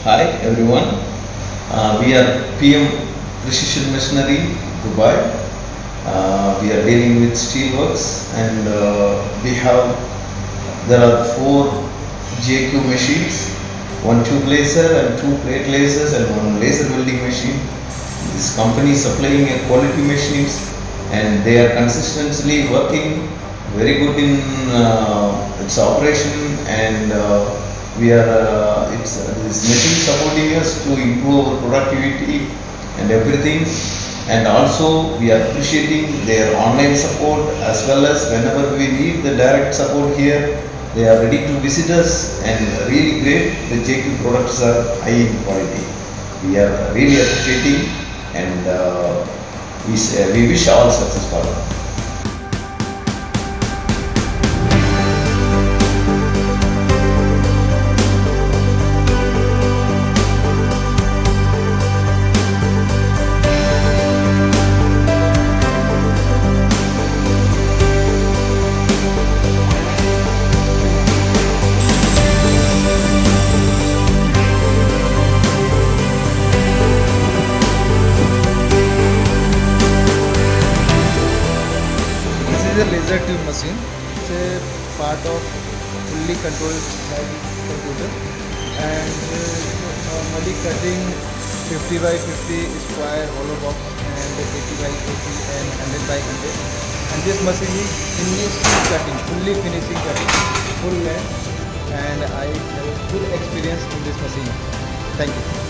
Hi everyone. We are PM Precision Machinery, Dubai. We are dealing with steelworks and there are four JQ machines, one tube laser and two plate lasers and one laser welding machine. This company is supplying a quality machines and they are consistently working very good in its operation and we are it's this machine supporting us to improve our productivity and everything, and also we are appreciating their online support as well as whenever we need the direct support here they are ready to visit us and really great. The JQ products are high in quality. We are really appreciating and we wish all success for them. This is a laser tube machine. It's a part of fully controlled by the computer, and normally cutting 50 by 50 square hollow box and 80 by 80 and 100 by 100. And this machine is finishing cutting, fully finishing cutting, full length, and I have a good experience in this machine. Thank you.